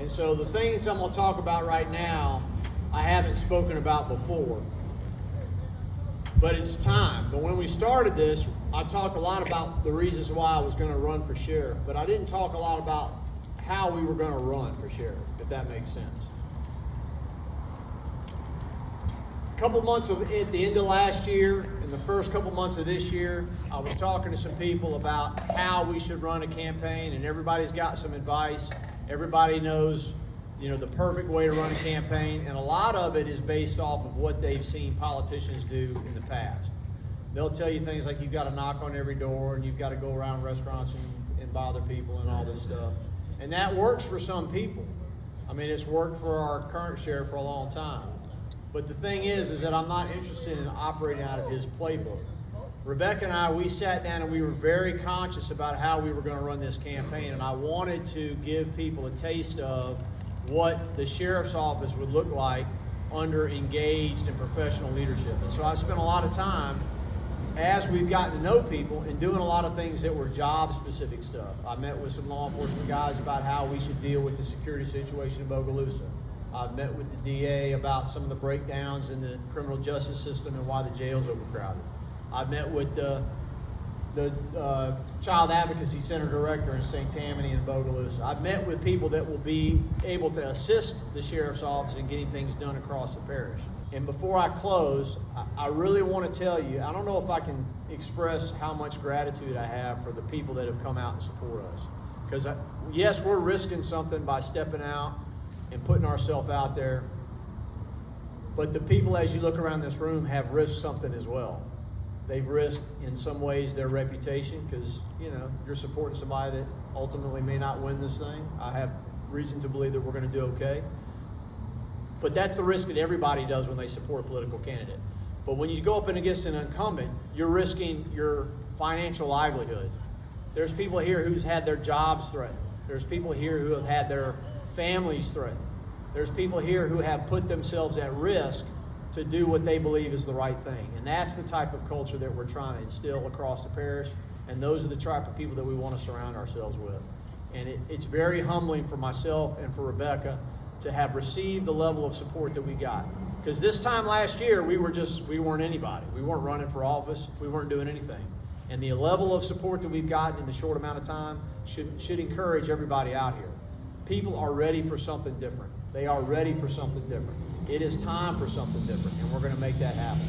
And so the things I'm going to talk about right now, I haven't spoken about before. But it's time. But when we started this, I talked a lot about the reasons why I was going to run for sheriff. But I didn't talk a lot about how we were going to run for sheriff, if that makes sense. Couple months at the end of last year and the first couple months of this year, I was talking to some people about how we should run a campaign, and everybody's got some advice. Everybody knows, the perfect way to run a campaign, and a lot of it is based off of what they've seen politicians do in the past. They'll tell you things like you've got to knock on every door and you've got to go around restaurants and bother people and all this stuff. And that works for some people. I mean, it's worked for our current sheriff for a long time. But the thing is that I'm not interested in operating out of his playbook. Rebecca and I, we sat down and we were very conscious about how we were going to run this campaign, and I wanted to give people a taste of what the sheriff's office would look like under engaged and professional leadership. And so I've spent a lot of time, as we've gotten to know people, and doing a lot of things that were job-specific stuff. I met with some law enforcement guys about how we should deal with the security situation in Bogalusa. I've met with the DA about some of the breakdowns in the criminal justice system and why the jail's overcrowded. I've met with the Child Advocacy Center Director in St. Tammany and Bogalusa. I've met with people that will be able to assist the Sheriff's Office in getting things done across the parish. And before I close, I really want to tell you, I don't know if I can express how much gratitude I have for the people that have come out and support us. Because yes, we're risking something by stepping out and putting ourselves out there, but the people, as you look around this room, have risked something as well. They've risked, in some ways, their reputation, because you're supporting somebody that ultimately may not win this thing. I have reason to believe that we're going to do okay. But that's the risk that everybody does when they support a political candidate. But when you go up against an incumbent, you're risking your financial livelihood. There's people here who's had their jobs threatened. There's people here who have had their families threatened. There's people here who have put themselves at risk to do what they believe is the right thing. And that's the type of culture that we're trying to instill across the parish, and those are the type of people that we want to surround ourselves with. And it's very humbling for myself and for Rebecca to have received the level of support that we got. Because this time last year, we weren't anybody. We weren't running for office. We weren't doing anything. And the level of support that we've gotten in the short amount of time should encourage everybody out here. People are ready for something different. They are ready for something different. It is time for something different, and we're going to make that happen.